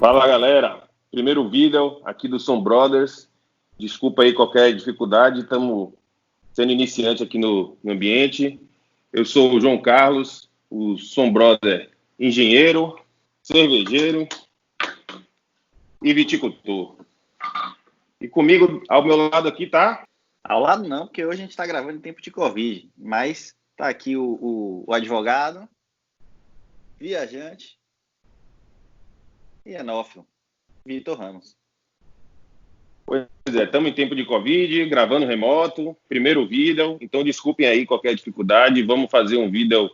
Fala, galera. Primeiro vídeo aqui do Som Brothers. Desculpa aí qualquer dificuldade, estamos sendo iniciante aqui no ambiente. Eu sou o João Carlos, o Som Brother engenheiro, cervejeiro e viticultor. E comigo, ao meu lado aqui, tá? Ao lado não, porque hoje a gente está gravando em tempo de Covid, mas tá aqui o advogado, viajante e enófilo, Vitor Ramos. Pois é, estamos em tempo de Covid, gravando remoto, primeiro vídeo, então desculpem aí qualquer dificuldade, vamos fazer um vídeo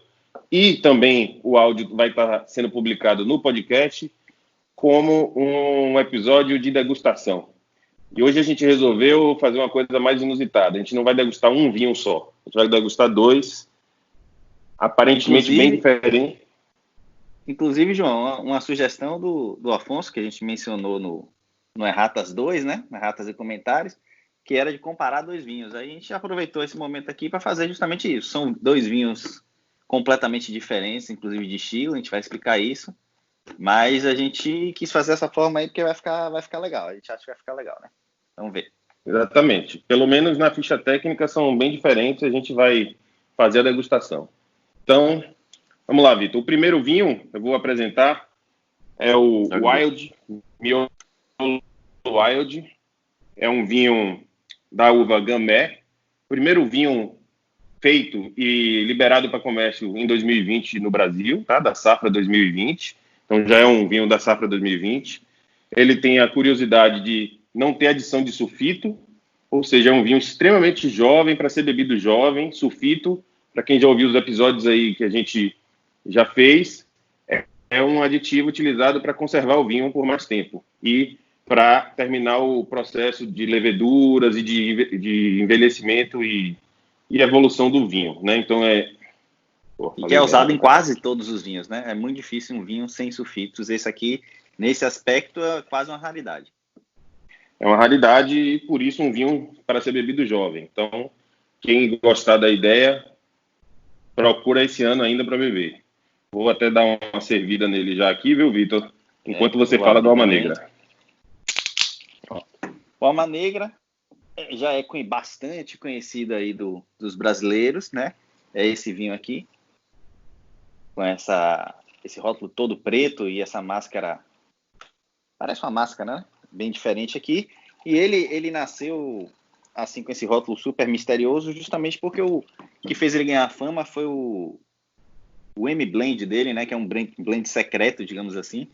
e também o áudio vai estar sendo publicado no podcast como um episódio de degustação. E hoje a gente resolveu fazer uma coisa mais inusitada, a gente não vai degustar um vinho só, a gente vai degustar dois, aparentemente bem diferentes. Inclusive, João, uma sugestão do Afonso, que a gente mencionou no Erratas 2, né? Erratas e Comentários, que era de comparar dois vinhos. Aí a gente aproveitou esse momento aqui para fazer justamente isso. São dois vinhos completamente diferentes, inclusive de estilo, a gente vai explicar isso. Mas a gente quis fazer essa forma aí porque vai ficar legal. A gente acha que vai ficar legal, né? Vamos ver. Exatamente. Pelo menos na ficha técnica são bem diferentes, a gente vai fazer a degustação. Então, vamos lá, Vitor. O primeiro vinho eu vou apresentar é o Wild, Miolo Wild. É um vinho da uva Gamay. Primeiro vinho feito e liberado para comércio em 2020 no Brasil, tá? Da safra 2020. Então já é um vinho da safra 2020. Ele tem a curiosidade de não ter adição de sulfito, ou seja, é um vinho extremamente jovem para ser bebido jovem. Sulfito, para quem já ouviu os episódios aí que a gente já fez, é um aditivo utilizado para conservar o vinho por mais tempo e para terminar o processo de leveduras e de envelhecimento e evolução do vinho, né? Então E que é usado em quase todos os vinhos, né? É muito difícil um vinho sem sulfitos. Esse aqui, nesse aspecto, é quase uma raridade. É uma raridade e, por isso, um vinho para ser bebido jovem. Então, quem gostar da ideia, procura esse ano ainda para beber. Vou até dar uma servida nele já aqui, viu, Vitor? Enquanto você fala do Alma Negra. O Alma Negra já é bastante conhecido aí dos brasileiros, né? É esse vinho aqui, com esse rótulo todo preto e essa máscara, parece uma máscara, né? Bem diferente aqui. E ele nasceu assim com esse rótulo super misterioso, justamente porque o que fez ele ganhar fama foi o M-Blend dele, né? Que é um blend secreto, digamos assim,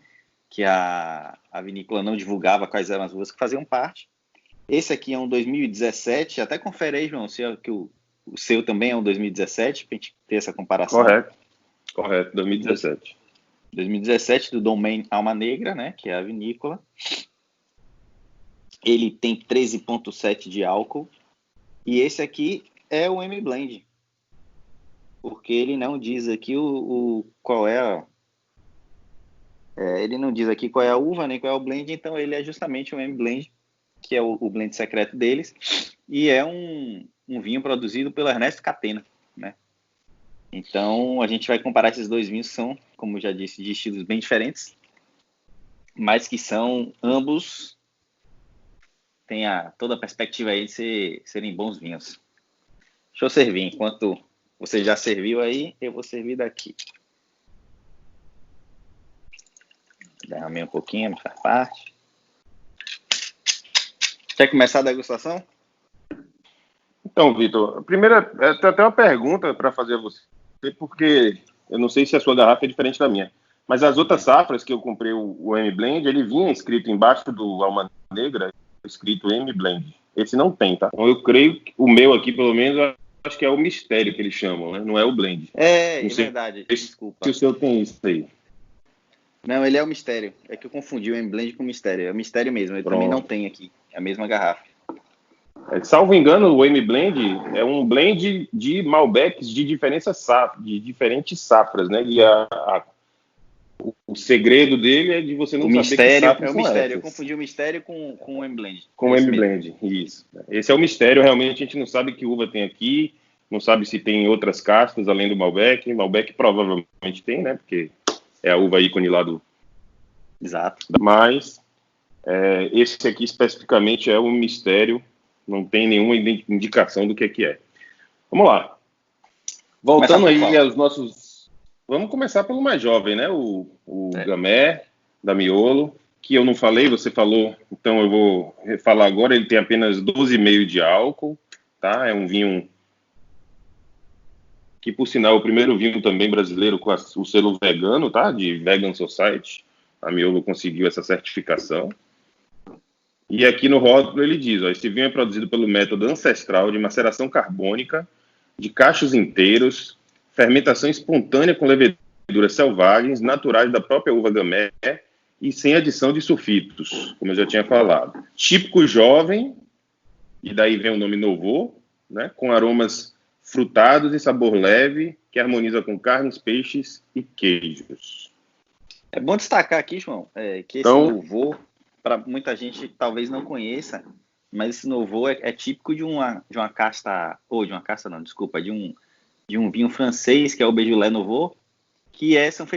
que a vinícola não divulgava quais eram as uvas que faziam parte. Esse aqui é um 2017, até confere aí, João, se é que o seu também é um 2017, para a gente ter essa comparação. Correto, 2017. 2017 do Domaine Alma Negra, né, que é a vinícola. Ele tem 13,7 de álcool. E esse aqui é o M-Blend. Porque ele não diz aqui qual é ele não diz aqui qual é a uva, nem qual é o blend, então ele é justamente o M-Blend, que é o blend secreto deles, e é um vinho produzido pelo Ernesto Catena, né? Então, a gente vai comparar esses dois vinhos, que são, como já disse, de estilos bem diferentes, mas que são, ambos, têm toda a perspectiva aí de serem bons vinhos. Deixa eu servir, enquanto você já serviu aí, eu vou servir daqui. Derramei um pouquinho, não faz parte. Quer começar a degustação? Então, Vitor, primeiro, tem até uma pergunta para fazer a você, porque eu não sei se a sua garrafa é diferente da minha, mas as outras safras que eu comprei o M-Blend, ele vinha escrito embaixo do Alma Negra, escrito M-Blend. Esse não tem, tá? Então eu creio que o meu aqui, pelo menos, eu acho que é o mistério que eles chamam, né? Não é o blend. É verdade, desculpa. Se o seu tem isso aí. Não, ele é o mistério. É que eu confundi o M-Blend com o mistério. É o mistério mesmo, ele também não tem aqui. É a mesma garrafa. Salvo engano, o M-Blend é um blend de Malbecs de diferentes safras, né? E o segredo dele é de você não saber que safras são essas. Eu confundi o mistério com o M-Blend. Com o M-Blend, isso. Esse é o mistério, realmente a gente não sabe que uva tem aqui, não sabe se tem outras castas além do Malbec. Malbec provavelmente tem, né? Porque é a uva ícone lá Exato. Mas esse aqui especificamente é um mistério, não tem nenhuma indicação do que é. Vamos lá. Voltando aí aos nossos... Vamos começar pelo mais jovem, né? O Gamay, da Miolo, que eu não falei, você falou, então eu vou falar agora. Ele tem apenas 12,5 de álcool, tá? É um vinho que, por sinal, é o primeiro vinho também brasileiro com o selo vegano, tá? De Vegan Society. A Miolo conseguiu essa certificação. E aqui no rótulo ele diz, ó, esse vinho é produzido pelo método ancestral de maceração carbônica de cachos inteiros, fermentação espontânea com leveduras selvagens, naturais da própria uva Gamay e sem adição de sulfitos, como eu já tinha falado. Típico jovem, e daí vem o nome Nouveau, né, com aromas frutados e sabor leve, que harmoniza com carnes, peixes e queijos. É bom destacar aqui, João, que esse Nouveau, para muita gente talvez não conheça, mas esse Nouveau é típico de uma casta, ou de uma casta não, desculpa, de um vinho francês, que é o Beaujolais Nouveau, que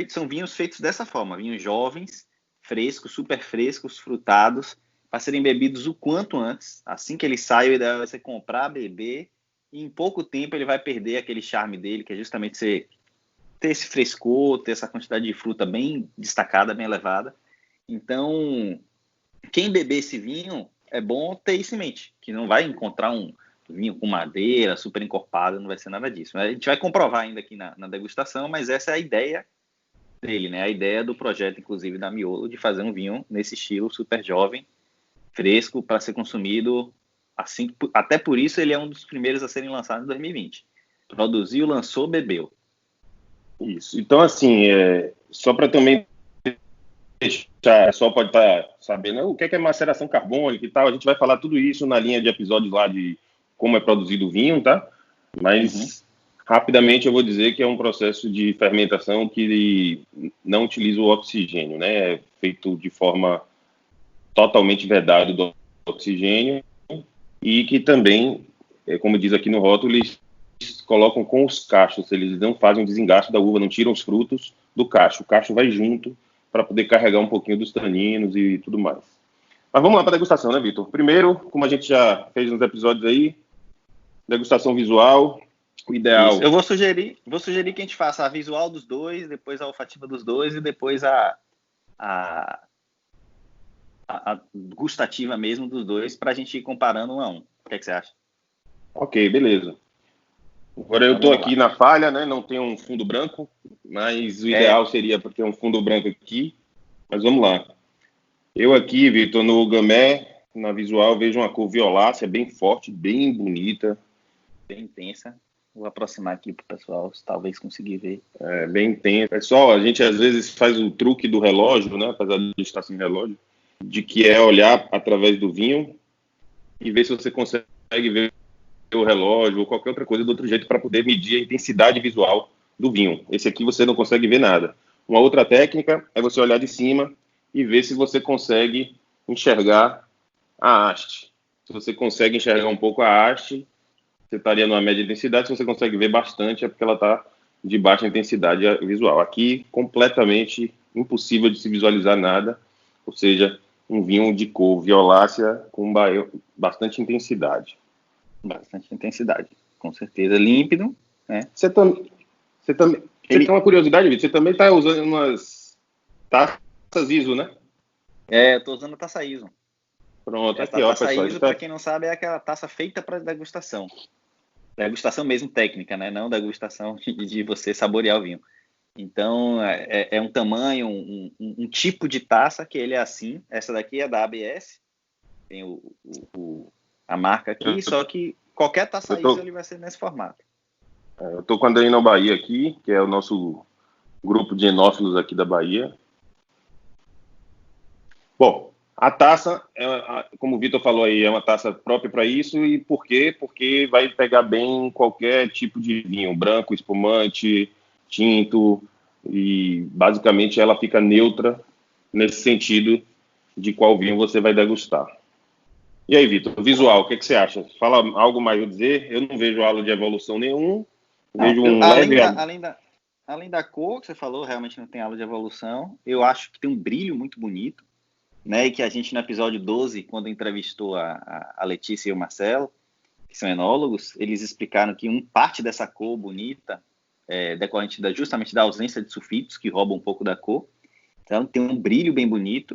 são vinhos feitos dessa forma, vinhos jovens, frescos, super frescos, frutados, para serem bebidos o quanto antes. Assim que ele sai, o ideal é você comprar, beber, e em pouco tempo ele vai perder aquele charme dele, que é justamente ter esse frescor, ter essa quantidade de fruta bem destacada, bem elevada. Então, quem beber esse vinho, é bom ter isso em mente, que não vai encontrar um vinho com madeira, super encorpado, não vai ser nada disso. A gente vai comprovar ainda aqui na degustação, mas essa é a ideia dele, né? A ideia do projeto, inclusive, da Miolo, de fazer um vinho nesse estilo super jovem, fresco, para ser consumido assim. Até por isso ele é um dos primeiros a serem lançados em 2020. Produziu, lançou, bebeu. Isso. Então, assim, só para também deixar, só pode estar sabendo o que é maceração carbônica e tal. A gente vai falar tudo isso na linha de episódios lá de como é produzido o vinho, tá? Mas, rapidamente, eu vou dizer que é um processo de fermentação que não utiliza o oxigênio, né? É feito de forma totalmente vedado do oxigênio e que também, como diz aqui no rótulo, eles colocam com os cachos, eles não fazem o desengaste da uva, não tiram os frutos do cacho. O cacho vai junto para poder carregar um pouquinho dos taninos e tudo mais. Mas vamos lá para a degustação, né, Vitor? Primeiro, como a gente já fez nos episódios aí, degustação visual, o ideal... Isso. Eu vou sugerir que a gente faça a visual dos dois, depois a olfativa dos dois e depois a gustativa mesmo dos dois, para a gente ir comparando um a um. O que é que você acha? Ok, beleza. Agora eu estou aqui na falha, né? Não tem um fundo branco, mas o ideal seria para ter um fundo branco aqui. Mas vamos lá. Eu aqui, Vitor, no Gamay, na visual, vejo uma cor violácea, bem forte, bem bonita. Bem intensa. Vou aproximar aqui para o pessoal, talvez conseguir ver. Bem intensa. Pessoal, a gente às vezes faz o truque do relógio, né? Apesar de estar sem relógio, de que é olhar através do vinho e ver se você consegue ver o relógio ou qualquer outra coisa do outro jeito para poder medir a intensidade visual do vinho. Esse aqui você não consegue ver nada. Uma outra técnica é você olhar de cima e ver se você consegue enxergar a haste. Se você consegue enxergar um pouco a haste, você estaria numa média intensidade. Se você consegue ver bastante, é porque ela está de baixa intensidade visual. Aqui, completamente impossível de se visualizar nada, ou seja, um vinho de cor violácea com bastante intensidade. Bastante intensidade, com certeza. Límpido, né? Você tem uma curiosidade, Vitor? Você também está usando umas taças ISO, né? Eu estou usando a taça ISO. Pronto, aqui, ó, pessoal. ISO, para quem não sabe, é aquela taça feita para degustação. Degustação mesmo técnica, né? Não degustação de você saborear o vinho. Então, é um tamanho, um tipo de taça que ele é assim. Essa daqui é da ABS. Tem a marca aqui, só que qualquer taça ISO ele vai ser nesse formato. Eu estou com a Daniel Bahia aqui, que é o nosso grupo de enófilos aqui da Bahia. Bom, a taça, como o Vitor falou aí, é uma taça própria para isso. E por quê? Porque vai pegar bem qualquer tipo de vinho, branco, espumante, tinto, e basicamente ela fica neutra nesse sentido de qual vinho você vai degustar. E aí, Vitor, visual, o que você acha? Fala algo mais a dizer? Eu não vejo halo de evolução nenhum. Não, vejo um além da cor que você falou, realmente não tem aula de evolução. Eu acho que tem um brilho muito bonito, né? E que a gente no episódio 12, quando entrevistou a Letícia e o Marcelo, que são enólogos, eles explicaram que parte dessa cor bonita é decorrente justamente da ausência de sulfitos, que roubam um pouco da cor. Então tem um brilho bem bonito,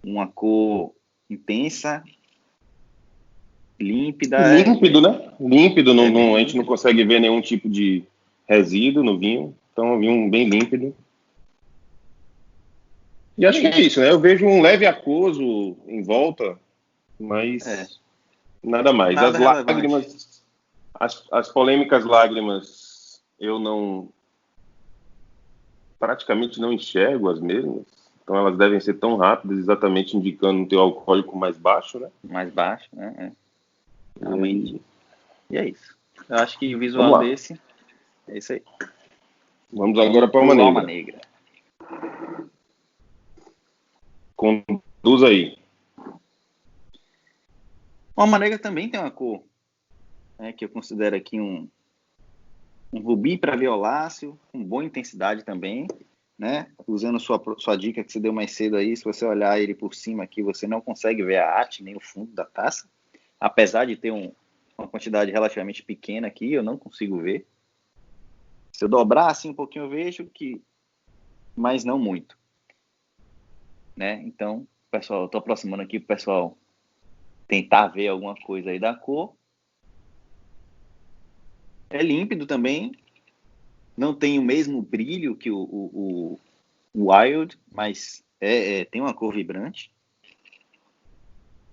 uma cor intensa, límpida. Límpido, né? Límpido, a gente não consegue ver nenhum tipo de resíduo no vinho. Então, é um vinho bem límpido. E acho que é isso, né? Eu vejo um leve aquoso em volta, mas nada mais. Nada as lágrimas, as polêmicas lágrimas, eu praticamente não enxergo as mesmas. Então, elas devem ser tão rápidas, exatamente indicando um teor alcoólico mais baixo, né? Mais baixo, né? Realmente. E é isso. Eu acho que o visual desse é isso aí. Vamos agora para a Alma Negra. Conduz aí. A Alma Negra também tem uma cor, né, que eu considero aqui um rubi para violáceo, com boa intensidade também, né? Usando sua dica que você deu mais cedo aí, se você olhar ele por cima aqui, você não consegue ver a arte nem o fundo da taça. Apesar de ter uma quantidade relativamente pequena aqui, eu não consigo ver. Se eu dobrar assim um pouquinho, eu vejo que, mas não muito, né? Então, pessoal, eu estou aproximando aqui para o pessoal tentar ver alguma coisa aí da cor. É límpido também, não tem o mesmo brilho que o Wild, mas tem uma cor vibrante.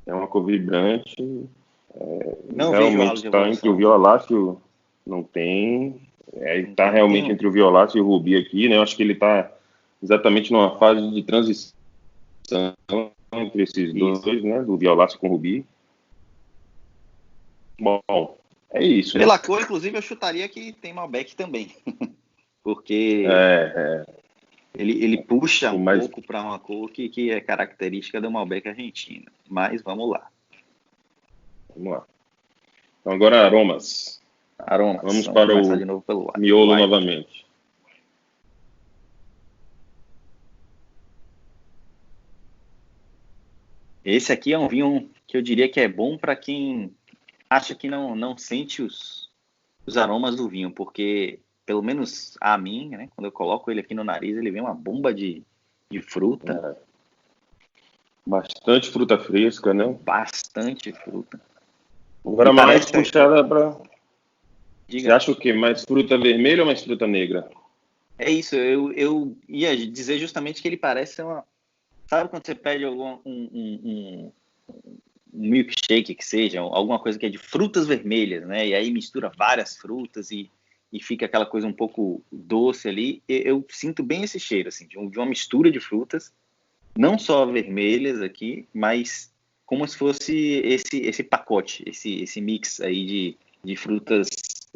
É uma cor vibrante. Não realmente está entre o violáceo, não tem. Está realmente entre o violáceo e o rubi aqui, né? Eu acho que ele está exatamente numa fase de transição entre esses dois, né? Do violáceo com o rubi. Bom, é isso. Pela cor, inclusive, eu chutaria que tem Malbec também. Porque ele puxa um pouco para uma cor que é característica do Malbec argentino. Mas vamos lá. Vamos lá. Então, agora aromas. Vamos para o de novo pelo miolo novamente. Esse aqui é um vinho que eu diria que é bom para quem acha que não sente os aromas do vinho, porque, pelo menos a mim, né, quando eu coloco ele aqui no nariz, ele vem uma bomba de fruta. Bastante fruta fresca, né? Bastante fruta. Agora mais puxada para... Você acha o quê? Mais fruta vermelha ou mais fruta negra? É isso, eu ia dizer justamente que ele parece uma... Sabe quando você pede um milkshake que seja, alguma coisa que é de frutas vermelhas, né? E aí mistura várias frutas e fica aquela coisa um pouco doce ali. Eu sinto bem esse cheiro, assim, de uma mistura de frutas, não só vermelhas aqui, mas como se fosse esse pacote, esse mix aí de frutas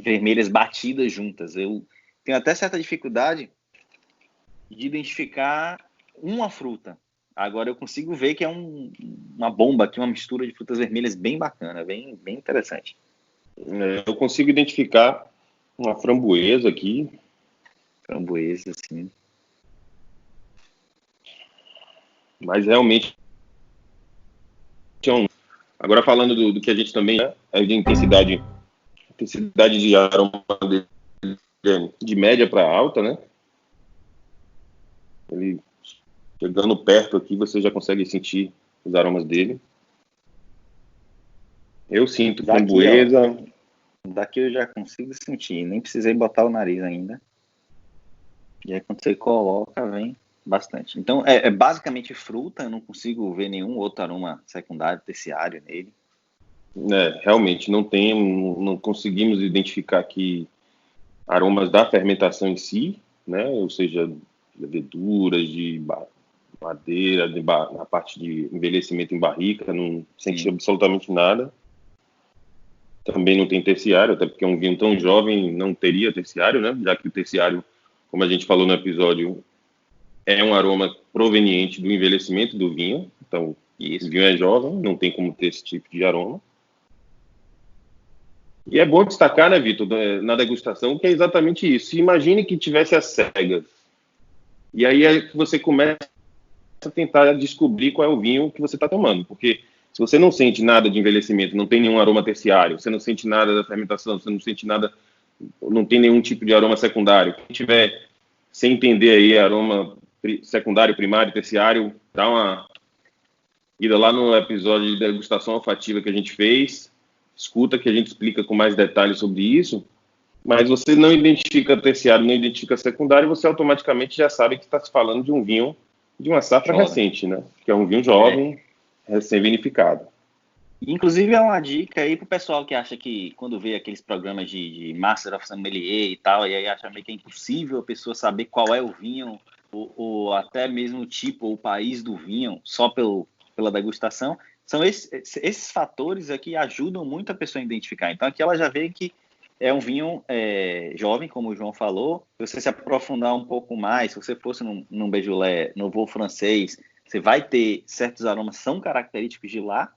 vermelhas batidas juntas. Eu tenho até certa dificuldade de identificar uma fruta. Agora eu consigo ver que é uma bomba aqui, uma mistura de frutas vermelhas bem bacana, bem interessante. Eu consigo identificar uma framboesa aqui. Framboesa, sim. Mas realmente... Agora falando do que a gente também é de intensidade de aroma de média para alta, né? Ele chegando perto aqui, você já consegue sentir os aromas dele. Eu sinto framboesa. Daqui eu já consigo sentir, nem precisei botar o nariz ainda. E aí quando você coloca, vem bastante. Então é basicamente fruta, eu não consigo ver nenhum outro aroma secundário, terciário nele. Realmente não conseguimos identificar aqui aromas da fermentação em si, né? Ou seja, leveduras, de madeira, na parte de envelhecimento em barrica, não senti absolutamente nada. Também não tem terciário, até porque um vinho tão jovem não teria terciário, né? Já que o terciário, como a gente falou no episódio, é um aroma proveniente do envelhecimento do vinho. Então, o vinho é jovem, não tem como ter esse tipo de aroma. E é bom destacar, né, Vitor, na degustação, que é exatamente isso. Imagine que tivesse as cegas. E aí é que você começa a tentar descobrir qual é o vinho que você está tomando. Porque se você não sente nada de envelhecimento, não tem nenhum aroma terciário, você não sente nada da fermentação, você não sente nada, não tem nenhum tipo de aroma secundário. Quem tiver sem entender aí aroma secundário, primário, terciário, dá uma ida lá no episódio de degustação olfativa que a gente fez, escuta que a gente explica com mais detalhes sobre isso, mas você não identifica terciário, não identifica secundário, você automaticamente já sabe que está se falando de um vinho de uma safra Jovem. recente, né? Que é um vinho jovem, recém-vinificado. Inclusive, é uma dica aí pro pessoal que acha que quando vê aqueles programas de Master of Sommelier e tal, e aí acha meio que é impossível a pessoa saber qual é o vinho, ou até mesmo o tipo ou o país do vinho, só pela degustação, são esses fatores aqui ajudam muito a pessoa a identificar. Então, aqui ela já vê que é um vinho jovem, como o João falou. Se você se aprofundar um pouco mais, se você fosse num Beaujolais, no Vaux francês, você vai ter certos aromas que são característicos de lá.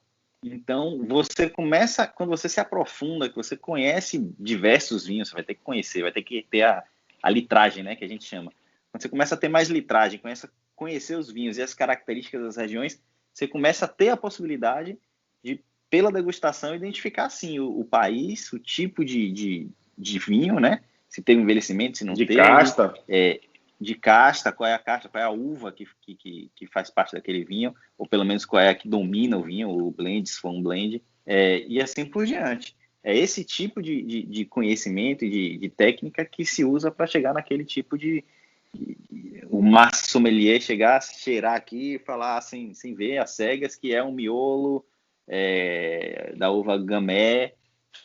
Então, você começa, quando você se aprofunda, que você conhece diversos vinhos, você vai ter que conhecer, vai ter que ter a litragem, né, que a gente chama. Quando você começa a ter mais litragem, começa a conhecer os vinhos e as características das regiões, você começa a ter a possibilidade de, pela degustação, identificar, sim, o país, o tipo de vinho, né, se teve envelhecimento, se não De teve, casta. de casta, qual é a casta, qual é a uva que faz parte daquele vinho, ou pelo menos qual é a que domina o vinho, o blend, se for um blend, e assim por diante. É esse tipo de conhecimento e de técnica que se usa para chegar naquele tipo o master sommelier chegar, cheirar aqui e falar sem ver as cegas que é um miolo da uva Gamay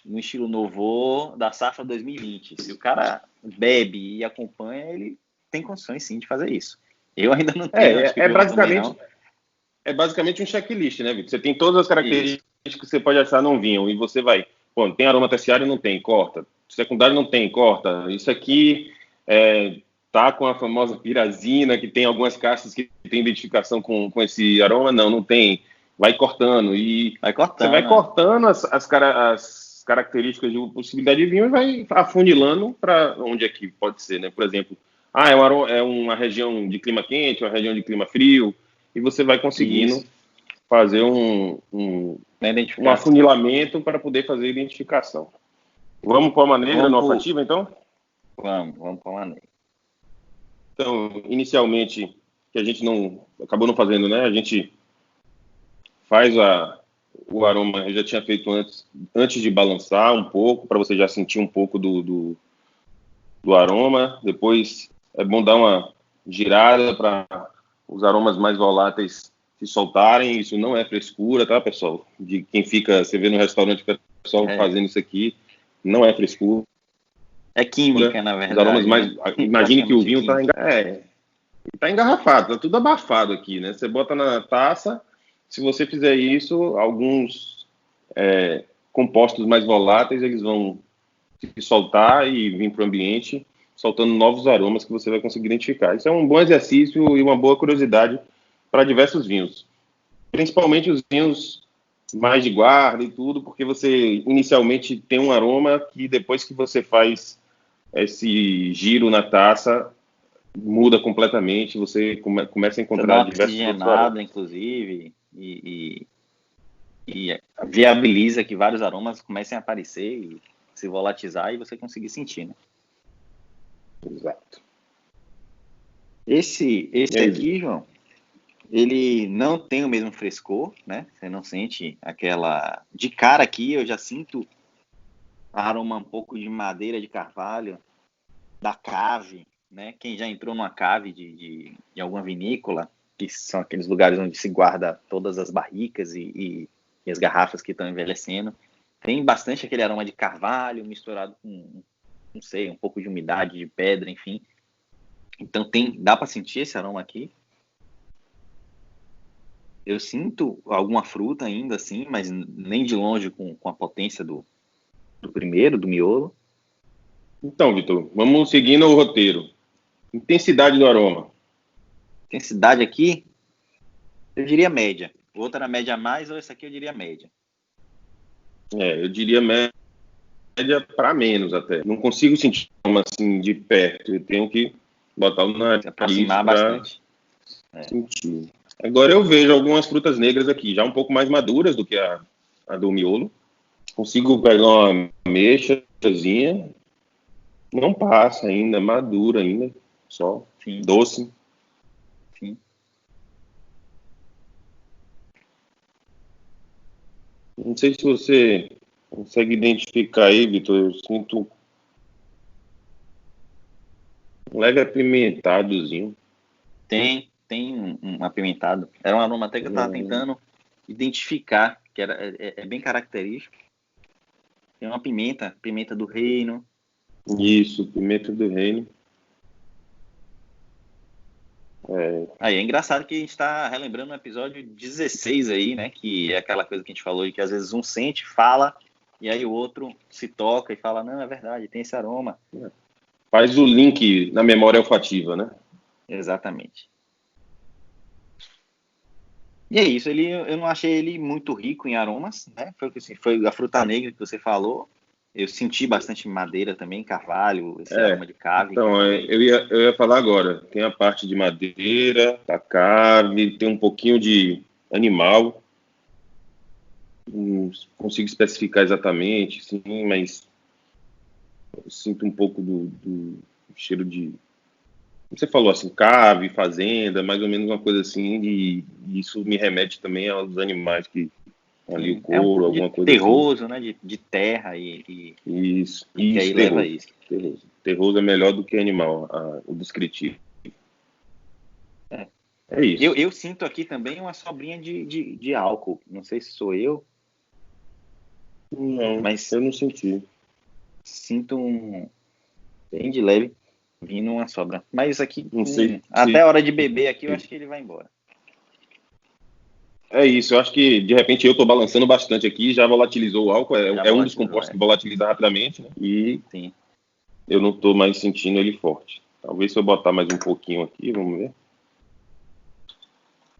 no estilo Nouveau da safra 2020. Se o cara bebe e acompanha, ele tem condições sim de fazer isso. Eu ainda não tenho, acho que o João também não. É basicamente um checklist, né, Vitor? Você tem todas as características Isso. que você pode achar num vinho e você vai, pô, tem aroma terciário? Não tem, corta. Secundário não tem, corta. Isso aqui tá com a famosa pirazina, que tem algumas castas que tem identificação com esse aroma? Não tem. Vai cortando. E você vai cortando as características de possibilidade de vinho e vai afunilando para onde é que pode ser, né? Por exemplo, é uma região de clima quente, uma região de clima frio, e você vai conseguindo fazer um afunilamento para poder fazer a identificação. Vamos para a maneira no olfativa, então? Vamos para a maneira. Então, inicialmente, que a gente acabou não fazendo, né? A gente faz o aroma, eu já tinha feito antes de balançar um pouco, para você já sentir um pouco do aroma. Depois é bom dar uma girada para os aromas mais voláteis se soltarem. Isso não é frescura, tá, pessoal? De quem fica, você vê no restaurante o pessoal fazendo isso aqui, não é frescura. É química, na verdade. Os aromas mais... Né? Imagine que o vinho tá engarrafado, tá tudo abafado aqui, né? Você bota na taça, se você fizer isso, alguns compostos mais voláteis, eles vão se soltar e vir para o ambiente, soltando novos aromas que você vai conseguir identificar. Isso é um bom exercício e uma boa curiosidade para diversos vinhos. Principalmente os vinhos mais de guarda e tudo, porque você inicialmente tem um aroma que depois que você faz esse giro na taça, muda completamente, você começa a encontrar diversos outros aromas. Inclusive, e viabiliza que vários aromas comecem a aparecer e se volatizar e você conseguir sentir, né? Exato. Esse aqui, João, ele não tem o mesmo frescor, né? Você não sente aquela... De cara aqui, eu já sinto aroma um pouco de madeira de carvalho, da cave, né? Quem já entrou numa cave de alguma vinícola, que são aqueles lugares onde se guarda todas as barricas e as garrafas que estão envelhecendo, tem bastante aquele aroma de carvalho misturado com, não sei, um pouco de umidade, de pedra, enfim. Então dá para sentir esse aroma aqui. Eu sinto alguma fruta ainda assim, mas nem de longe com a potência do primeiro, do miolo. Então, Vitor, vamos seguindo o roteiro. Intensidade do aroma. Intensidade aqui, eu diria média. O outro era média a mais, ou esse aqui eu diria média. Eu diria média média para menos até. Não consigo sentir uma assim de perto. Eu tenho que botar o nariz Se aproximar para bastante. sentir. Agora eu vejo algumas frutas negras aqui, já um pouco mais maduras do que a do miolo. Consigo pegar uma ameixazinha. Não passa ainda, madura ainda. Só Sim. doce. Sim. Não sei se você consegue identificar aí, Vitor. Eu sinto um leve apimentadozinho. Tem um apimentado. Era um aroma até que eu estava tentando identificar, que é bem característico. Tem uma pimenta do reino. Isso, pimenta do reino. Aí é engraçado que a gente está relembrando o episódio 16 aí, né? Que é aquela coisa que a gente falou de que às vezes um sente, fala, e aí o outro se toca e fala, não, é verdade, tem esse aroma. Faz o link na memória olfativa, né? Exatamente. E é isso, eu não achei ele muito rico em aromas, né? Foi a fruta negra que você falou. Eu senti bastante madeira também, carvalho, esse aroma de cave. Então, eu ia falar agora. Tem a parte de madeira, da cave, tem um pouquinho de animal. Não consigo especificar exatamente, sim, mas eu sinto um pouco do cheiro de... Você falou assim, cave, fazenda, mais ou menos uma coisa assim, e isso me remete também aos animais que ali o É um couro, pouco de alguma coisa terroso, assim. né? De terra Isso, que aí leva terroso. isso. Terroso. Terroso é melhor do que animal, o descritivo. É isso. Eu sinto aqui também uma sobrinha de álcool. Não sei se sou eu, Não, mas eu não senti. sinto bem de leve vindo uma sobra. Mas isso aqui, Não sei até se... a hora de beber aqui, eu acho que ele vai embora. É isso, eu acho que de repente eu estou balançando bastante aqui, já volatilizou o álcool, é um dos volatilizou, compostos que volatiliza rapidamente, né? E Sim. eu não estou mais sentindo ele forte. Talvez se eu botar mais um pouquinho aqui, vamos ver.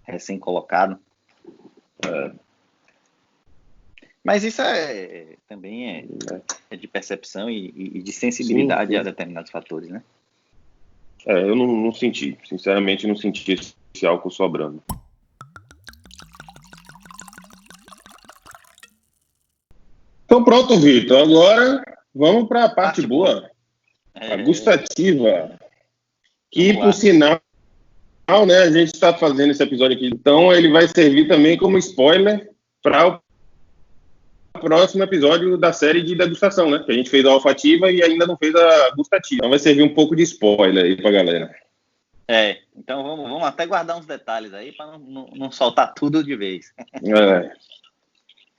Recém-colocado. Mas isso também é de percepção e de sensibilidade Sim. a determinados fatores, né? Eu não senti, sinceramente não senti esse álcool sobrando. Então pronto, Vitor, agora vamos para a parte boa, a gustativa, que por sinal, né, a gente está fazendo esse episódio aqui, então ele vai servir também como spoiler para o próximo episódio da série de degustação, né? Que a gente fez a olfativa e ainda não fez a gustativa. Então vai servir um pouco de spoiler aí pra galera. Então vamos até guardar uns detalhes aí para não soltar tudo de vez.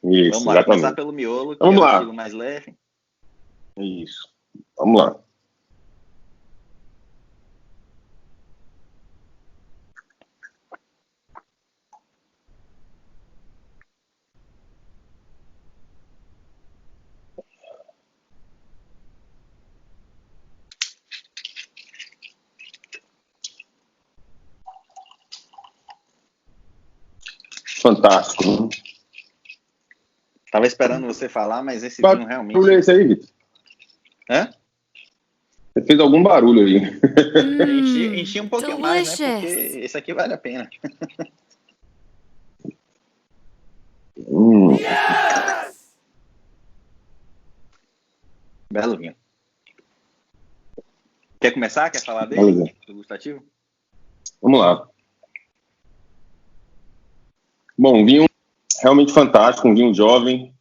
Isso, vamos lá, exatamente. começar pelo miolo, que vamos é o lá. estilo mais leve. Isso, vamos lá. Fantástico. Né? Tava esperando você falar, mas esse vinho realmente... Que barulho é esse aí, Vitor? Hã? Você fez algum barulho aí. Enchi um pouquinho mais, né? Porque esse aqui vale a pena. Yes! Belo vinho. Quer começar? Quer falar dele? Do gustativo? Vamos lá. Bom, vinho realmente fantástico, um vinho jovem,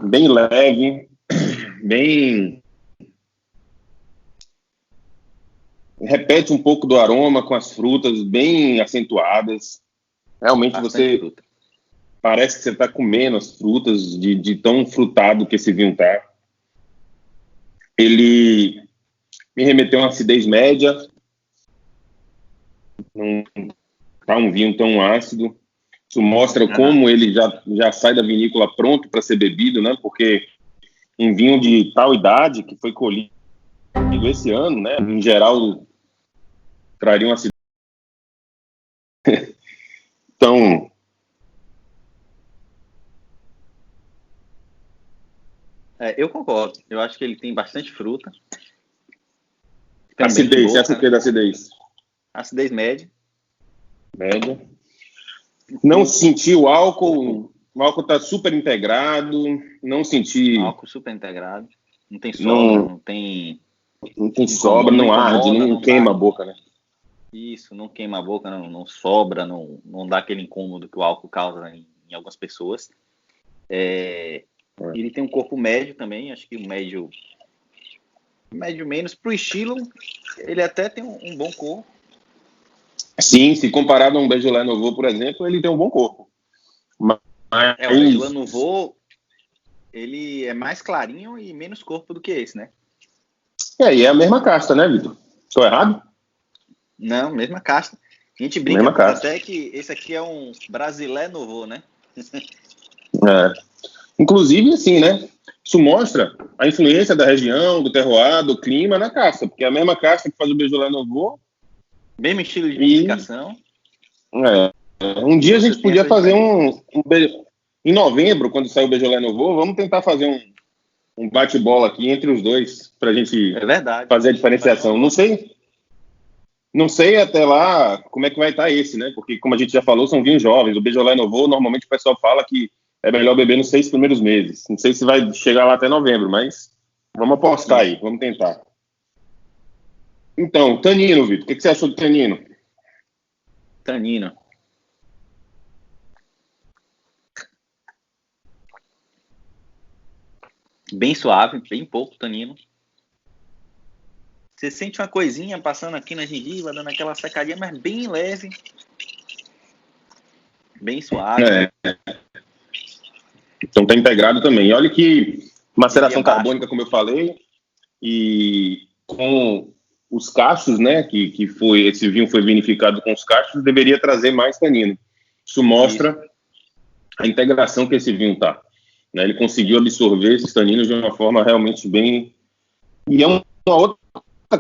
bem leve, bem... Repete um pouco do aroma com as frutas bem acentuadas. Realmente Bastante fruta. Parece que você está comendo as frutas de tão frutado que esse vinho tá. Ele me remeteu a uma acidez média. Não tá um vinho tão ácido. Isso mostra como ele já sai da vinícola pronto para ser bebido, né? Porque um vinho de tal idade, que foi colhido esse ano, né? Em geral, traria uma acidez. Então, Eu concordo. Eu acho que ele tem bastante fruta. Acidez, você acha o que da acidez? Acidez média. Média. Não senti o álcool está super integrado, não senti... Álcool super integrado. Não tem sobra, não tem... Não tem sobra, não arde, não queima a boca, né? Isso, não queima a boca, não sobra, não dá aquele incômodo que o álcool causa em algumas pessoas. Ele tem um corpo médio também, acho que um médio menos. Pro estilo, ele até tem um bom corpo. Sim, se comparado a um Beaujolais Nouveau, por exemplo, ele tem um bom corpo. Mas... o Beaujolais Nouveau, ele é mais clarinho e menos corpo do que esse, né? E é a mesma casta, né, Vitor? Estou errado? Não, mesma casta. A gente brinca até que esse aqui é um Brasilé Nouveau, né? Inclusive, assim, né? Isso mostra a influência da região, do terroir, do clima na casta, porque é a mesma casta que faz o Beaujolais Nouveau. Mesmo estilo de vinificação. Um dia a gente podia fazer em novembro, quando sair o Beaujolais Nouveau, vamos tentar fazer um bate-bola aqui entre os dois, pra gente fazer a diferenciação. Não sei até lá como é que vai estar esse, né? Porque, como a gente já falou, são vinhos jovens. O Beaujolais Nouveau, normalmente o pessoal fala que é melhor beber nos 6 primeiros meses. Não sei se vai chegar lá até novembro, mas vamos apostar aí, vamos tentar. Então, tanino, Vitor, o que você achou do tanino? Tanino. Bem suave, bem pouco tanino. Você sente uma coisinha passando aqui na gengiva, dando aquela secadinha, mas bem leve. Bem suave. Então tá integrado também. E olha que maceração carbônica, como eu falei, e com os cachos, né, que esse vinho foi vinificado com os cachos, deveria trazer mais tanino. Isso mostra a integração que esse vinho tá. Né? Ele conseguiu absorver esses taninos de uma forma realmente bem... E é uma outra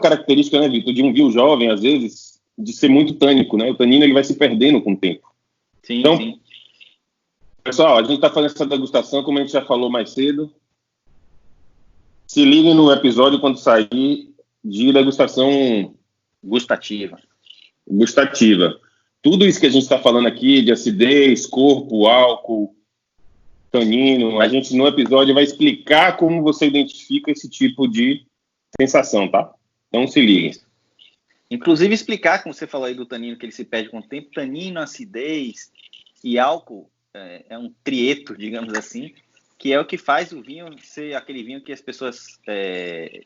característica, né, Vitor, de um vinho jovem, às vezes, de ser muito tânico, né? O tanino ele vai se perdendo com o tempo. Sim. Pessoal, a gente está fazendo essa degustação, como a gente já falou mais cedo. Se liguem no episódio quando sair de degustação gustativa. Tudo isso que a gente está falando aqui, de acidez, corpo, álcool, tanino, a gente no episódio vai explicar como você identifica esse tipo de sensação, tá? Então se liguem. Inclusive explicar, como você falou aí do tanino, que ele se perde com o tempo, tanino, acidez e álcool é um trieto, digamos assim, que é o que faz o vinho ser aquele vinho que as pessoas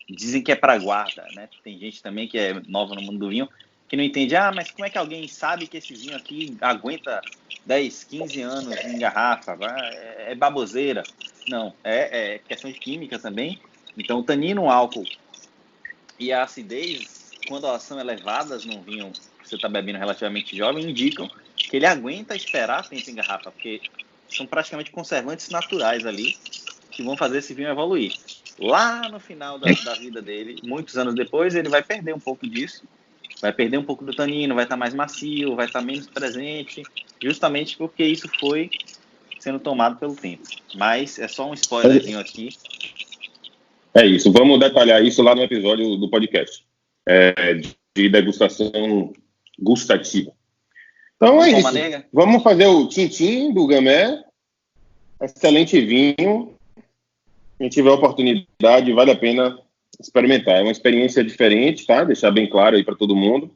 dizem que é para guarda, né? Tem gente também que é nova no mundo do vinho, que não entende, mas como é que alguém sabe que esse vinho aqui aguenta 10, 15 anos em garrafa? É baboseira. Não, é questão de química também. Então, o tanino, o álcool e a acidez, quando elas são elevadas num vinho que você está bebendo relativamente jovem, indicam que ele aguenta esperar tempo em garrafa, porque são praticamente conservantes naturais ali que vão fazer esse vinho evoluir. Lá no final da vida dele, muitos anos depois, ele vai perder um pouco disso, vai perder um pouco do tanino, vai estar mais macio, vai estar menos presente, justamente porque isso foi sendo tomado pelo tempo. Mas é só um spoilerzinho aqui. É isso, vamos detalhar isso lá no episódio do podcast de degustação gustativa. Então é isso. Vamos fazer o Tintim do Gamay. Excelente vinho. Quem tiver oportunidade, vale a pena experimentar. É uma experiência diferente, tá? Deixar bem claro aí para todo mundo.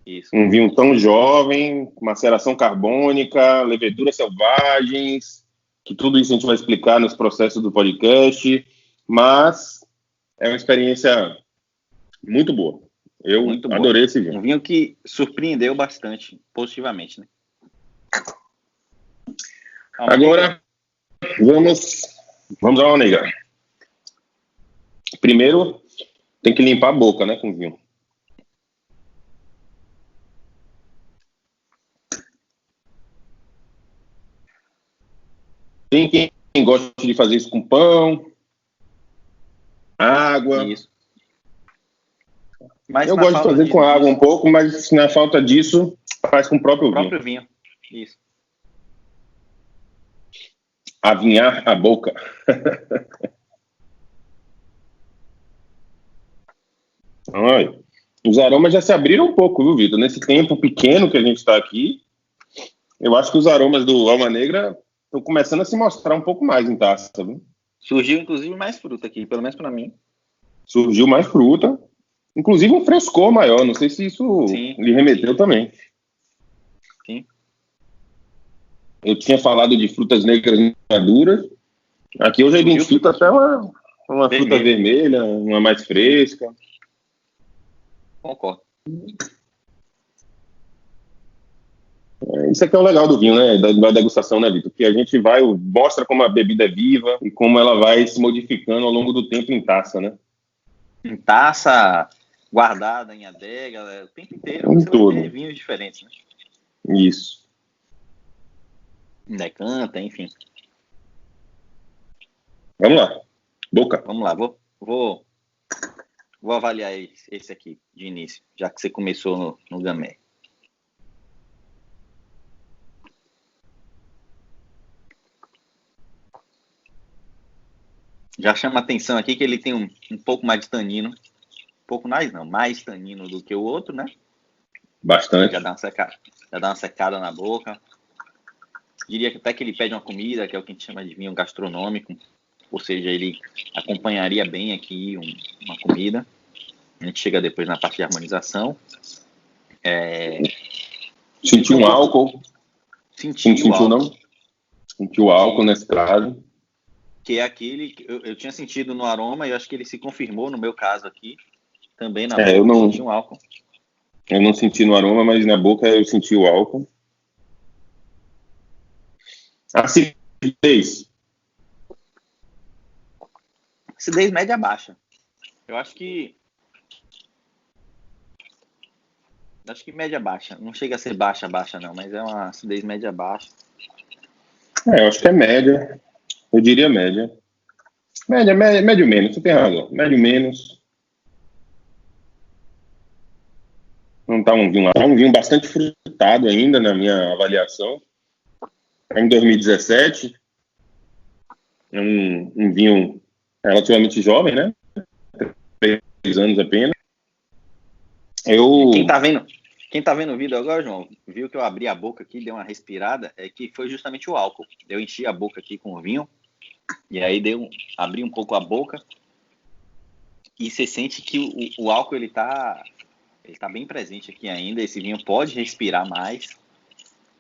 Isso. Um vinho tão jovem, maceração carbônica, leveduras selvagens, que tudo isso a gente vai explicar nos processos do podcast. Mas é uma experiência muito boa. Eu adorei esse vinho. Um vinho que surpreendeu bastante, positivamente, né? Agora, vamos lá, nega. Primeiro, tem que limpar a boca, né, com vinho. Tem quem gosta de fazer isso com pão, água. Isso. Mas eu gosto de fazer com água um pouco, mas na falta disso, faz com o próprio vinho. Isso. Avinhar a boca. Olha, os aromas já se abriram um pouco, viu, Vitor? Nesse tempo pequeno que a gente está aqui, eu acho que os aromas do Alma Negra estão começando a se mostrar um pouco mais em taça, viu? Surgiu, inclusive, mais fruta aqui, pelo menos para mim. Surgiu mais fruta, inclusive um frescor maior. Não sei se isso Sim. lhe remeteu também. Sim. Eu tinha falado de frutas negras maduras. Aqui eu já identifico até uma fruta vermelha, uma mais fresca. Concordo. Isso aqui é o legal do vinho, né? Da degustação, né, Vitor? Porque a gente mostra como a bebida é viva e como ela vai se modificando ao longo do tempo em taça, né? Em taça, guardada em adega, o tempo inteiro Em você todo. vai ter vinhos diferentes, né? Isso. Em decanta, enfim. Vamos lá. Boca. Vamos lá, vou avaliar esse aqui de início, já que você começou no Gamay. Já chama atenção aqui que ele tem um pouco mais de tanino. Pouco mais não, mais tanino do que o outro, né? Bastante. Já dá uma secada na boca. Diria que até que ele pede uma comida, que é o que a gente chama de vinho gastronômico. Ou seja, ele acompanharia bem aqui uma comida. A gente chega depois na parte de harmonização. Sentiu um álcool? Sentiu álcool. Não? Sentiu álcool nesse caso. Que é aquele que eu tinha sentido no aroma e eu acho que ele se confirmou no meu caso aqui. Também na boca eu não senti um álcool. Eu não senti no aroma, mas na boca eu senti o álcool. Acidez. Acidez média baixa. Eu acho que média baixa. Não chega a ser baixa não, mas é uma acidez média baixa. Eu acho que é média. Eu diria média. Médio menos, você tem razão. Médio menos. Não tá um vinho lá. É um vinho bastante frutado ainda na minha avaliação. É em 2017. É um vinho relativamente jovem, né? 3 anos apenas. Quem tá vendo o vídeo agora, João, viu que eu abri a boca aqui, dei uma respirada, é que foi justamente o álcool. Eu enchi a boca aqui com o vinho, e aí abri um pouco a boca, e você sente que o álcool ele tá bem presente aqui ainda. Esse vinho pode respirar mais,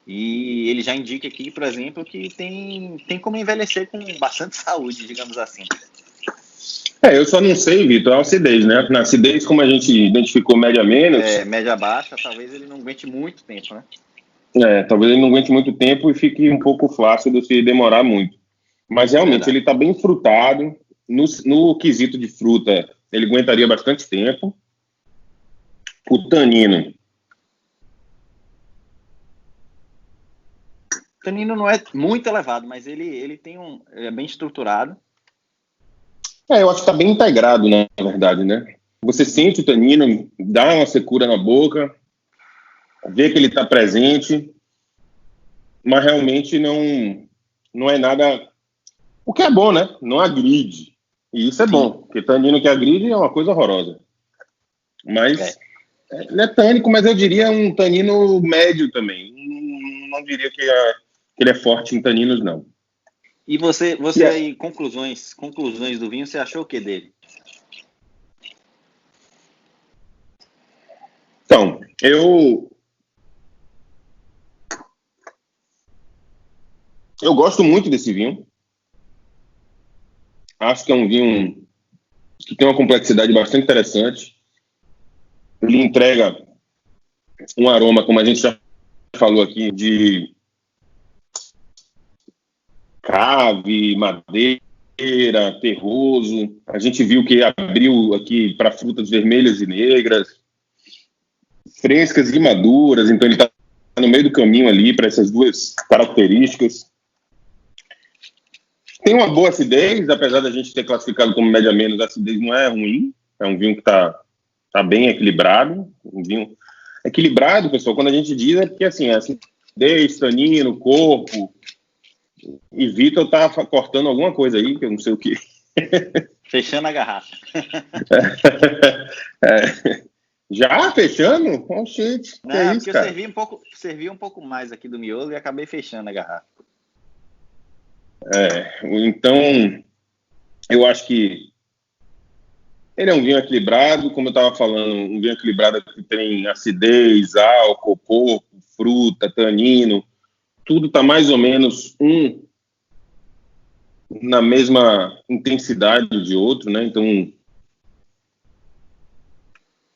e ele já indica aqui, por exemplo, que tem como envelhecer com bastante saúde, digamos assim. Eu só não sei, Vitor, a acidez, né? Na acidez, como a gente identificou média menos... média baixa, talvez ele não aguente muito tempo, né? Talvez ele não aguente muito tempo e fique um pouco flácido se demorar muito. Mas realmente ele está bem frutado. No quesito de fruta, ele aguentaria bastante tempo. O tanino. O tanino não é muito elevado, mas ele é bem estruturado. Eu acho que está bem integrado, na verdade, né? Você sente o tanino, dá uma secura na boca, vê que ele está presente, mas realmente não é nada... O que é bom, né? Não agride. E isso é bom, porque tanino que agride é uma coisa horrorosa. Mas não é tânico, mas eu diria um tanino médio também. Não diria que ele é forte em taninos, não. E você aí, conclusões do vinho, você achou o que dele? Então, eu gosto muito desse vinho. Acho que é um vinho que tem uma complexidade bastante interessante. Ele entrega um aroma, como a gente já falou aqui, de cave, madeira, terroso. A gente viu que abriu aqui para frutas vermelhas e negras, frescas e maduras. Então ele está no meio do caminho ali para essas duas características. Tem uma boa acidez, apesar da gente ter classificado como média menos, a acidez não é ruim. É um vinho que está bem equilibrado. Um vinho equilibrado, pessoal, quando a gente diz, é porque assim, acidez, tanino, corpo. E Vitor tá cortando alguma coisa aí, que eu não sei o que. Fechando a garrafa. Já fechando? Oh, shit. Não, que é isso, porque cara? eu servi um pouco mais aqui do miolo e acabei fechando a garrafa. Então, eu acho que ele é um vinho equilibrado, como eu estava falando, um vinho equilibrado que tem acidez, álcool, corpo, fruta, tanino, tudo está mais ou menos na mesma intensidade de outro, né? Então,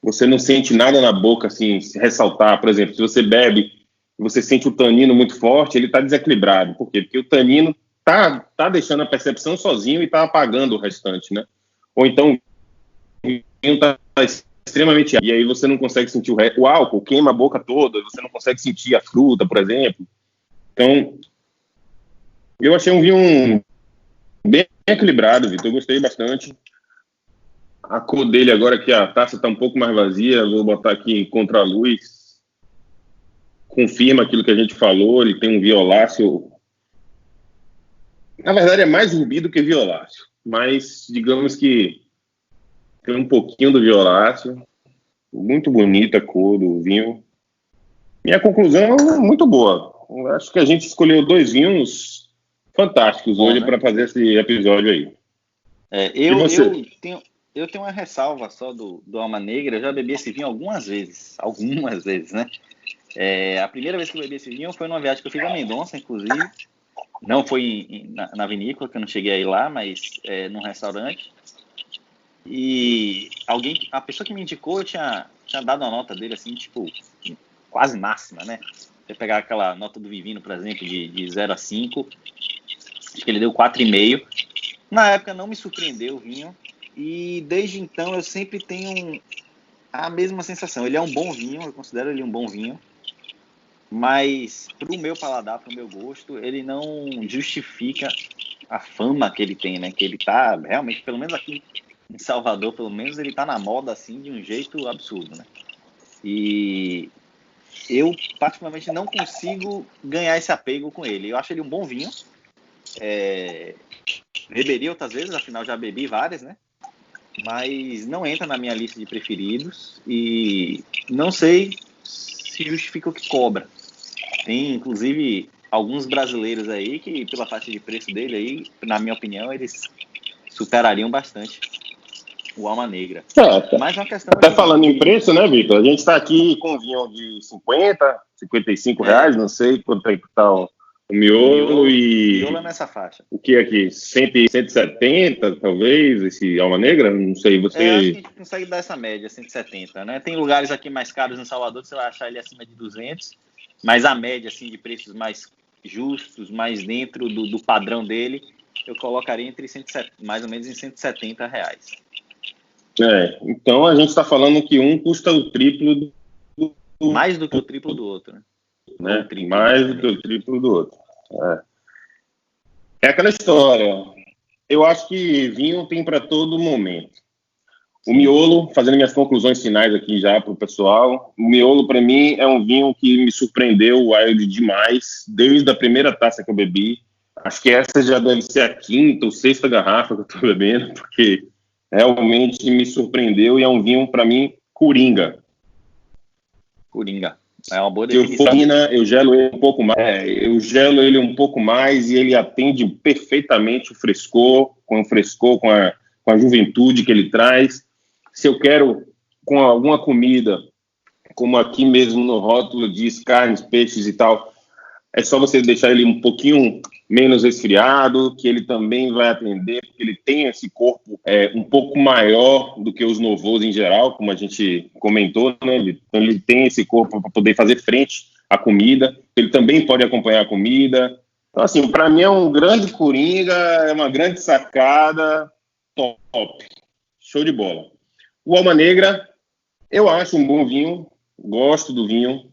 você não sente nada na boca, assim, se ressaltar. Por exemplo, se você bebe e você sente o tanino muito forte, ele está desequilibrado. Por quê? Porque o tanino tá deixando a percepção sozinho e está apagando o restante, né? Ou então, o vinho está extremamente... E aí você não consegue sentir o álcool, queima a boca toda, você não consegue sentir a fruta, por exemplo. Então, eu achei um vinho bem equilibrado, Vitor. Eu gostei bastante. A cor dele agora que a taça está um pouco mais vazia, vou botar aqui contra a luz. Confirma aquilo que a gente falou, ele tem um violáceo. Na verdade é mais rubi do que violáceo, mas digamos que tem um pouquinho do violáceo. Muito bonita a cor do vinho. Minha conclusão é muito boa. Eu acho que a gente escolheu 2 vinhos fantásticos hoje, né, para fazer esse episódio aí. Eu tenho uma ressalva só do Alma Negra. Eu já bebi esse vinho algumas vezes, né? A primeira vez que eu bebi esse vinho foi numa viagem que eu fiz a Mendonça, inclusive. Não foi na vinícola, que eu não cheguei a ir lá, mas num restaurante. E a pessoa que me indicou tinha dado uma nota dele assim, tipo, quase máxima, né? Você pegar aquela nota do Vivino, por exemplo, de 0 a 5, acho que ele deu 4,5. Na época não me surpreendeu o vinho, e desde então eu sempre tenho a mesma sensação. Ele é um bom vinho, eu considero ele um bom vinho, mas pro meu paladar, pro meu gosto, ele não justifica a fama que ele tem, né? Que ele tá realmente, pelo menos aqui em Salvador, pelo menos ele tá na moda assim de um jeito absurdo, né? E eu particularmente não consigo ganhar esse apego com ele. Eu acho ele um bom vinho. Beberia outras vezes, afinal já bebi várias, né? Mas não entra na minha lista de preferidos e não sei se justifica o que cobra. Tem, inclusive, alguns brasileiros aí que, pela faixa de preço dele aí, na minha opinião, eles superariam bastante o Alma Negra. Mas é uma questão até falando em preço, né, Vitor? A gente está aqui com um vinho de 50, 55 reais, não sei quanto é que está o miolo e... miolo é nessa faixa. O que aqui? 170, talvez, esse Alma Negra? Não sei, você... acho que a gente consegue dar essa média, 170, né? Tem lugares aqui mais caros em Salvador que você vai achar ele acima de 200, mas a média, assim, de preços mais justos, mais dentro do padrão dele, eu colocaria entre mais ou menos em 170 reais. Então a gente está falando que um custa o triplo mais do que o triplo do outro, né? Mais do que o triplo do outro. É aquela história. Eu acho que vinho tem para todo momento. O miolo, fazendo minhas conclusões finais aqui já para o pessoal, o miolo para mim é um vinho que me surpreendeu wild demais, desde a primeira taça que eu bebi. Acho que essa já deve ser a 5ª ou 6ª garrafa que eu estou bebendo, porque realmente me surpreendeu e é um vinho, para mim, coringa. Coringa. É uma boa definição. Eu gelo ele um pouco mais. E ele atende perfeitamente o frescor, com a juventude que ele traz. Se eu quero, com alguma comida, como aqui mesmo no rótulo diz, carnes, peixes e tal, é só você deixar ele um pouquinho menos resfriado, que ele também vai atender, porque ele tem esse corpo um pouco maior do que os novos em geral, como a gente comentou, né? Ele tem esse corpo para poder fazer frente à comida, ele também pode acompanhar a comida. Então, assim, para mim é um grande coringa, é uma grande sacada, top, show de bola. O Alma Negra, eu acho um bom vinho, gosto do vinho,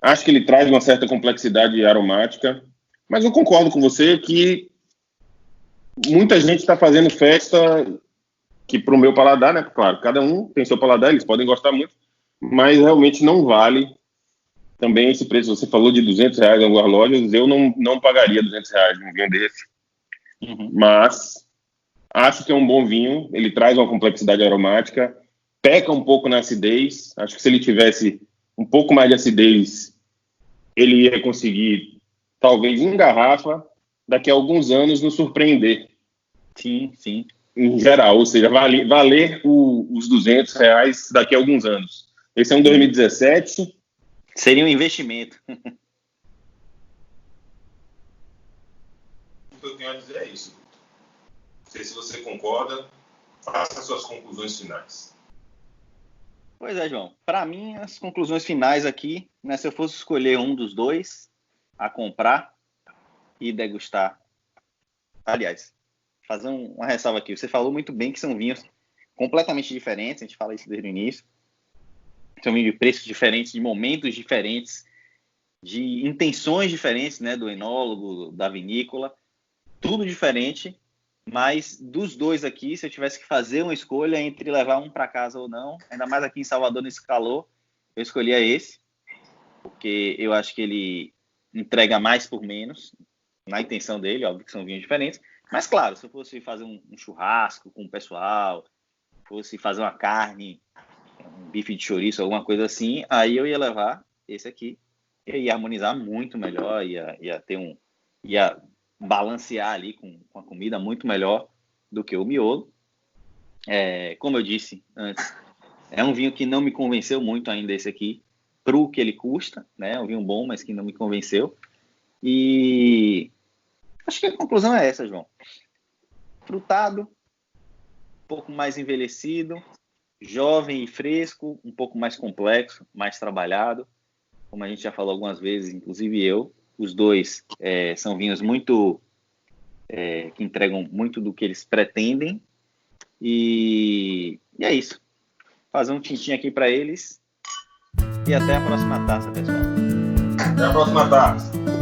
acho que ele traz uma certa complexidade aromática, mas eu concordo com você que muita gente está fazendo festa que, para o meu paladar, né? Claro, cada um tem seu paladar, eles podem gostar muito, mas realmente não vale também esse preço. Você falou de 200 reais em algumas lojas, eu não pagaria 200 reais num vinho desse. Mas Acho que é um bom vinho, ele traz uma complexidade aromática, peca um pouco na acidez. Acho que se ele tivesse um pouco mais de acidez, ele ia conseguir, talvez em garrafa, daqui a alguns anos, nos surpreender. Sim, sim. Em geral, ou seja, valer os R$ 200 daqui a alguns anos. Esse é um 2017. Seria um investimento. O que eu tenho a dizer é isso. Não sei se você concorda, faça suas conclusões finais. Pois é, João. Para mim, as conclusões finais aqui, né, se eu fosse escolher um dos dois a comprar e degustar. Aliás, fazer uma ressalva aqui. Você falou muito bem que são vinhos completamente diferentes, a gente fala isso desde o início. São vinhos de preços diferentes, de momentos diferentes, de intenções diferentes, né, do enólogo, da vinícola. Tudo diferente. Mas dos dois aqui, se eu tivesse que fazer uma escolha entre levar um para casa ou não, ainda mais aqui em Salvador nesse calor, eu escolhia esse, porque eu acho que ele entrega mais por menos, na intenção dele, óbvio que são vinhos diferentes. Mas claro, se eu fosse fazer um churrasco com o pessoal, fosse fazer uma carne, um bife de chouriço, alguma coisa assim, aí eu ia levar esse aqui, e ia harmonizar muito melhor, ia ter ia balancear ali com a comida muito melhor do que o miolo. Como eu disse antes, é um vinho que não me convenceu muito ainda esse aqui, pro que ele custa, né? É um vinho bom, mas que não me convenceu. E acho que a conclusão é essa, João. Frutado, um pouco mais envelhecido, jovem e fresco, um pouco mais complexo, mais trabalhado. Como a gente já falou algumas vezes, inclusive eu, os dois são vinhos muito que entregam muito do que eles pretendem. E é isso. Fazer um tintim aqui para eles. E até a próxima taça, pessoal. Até a próxima taça.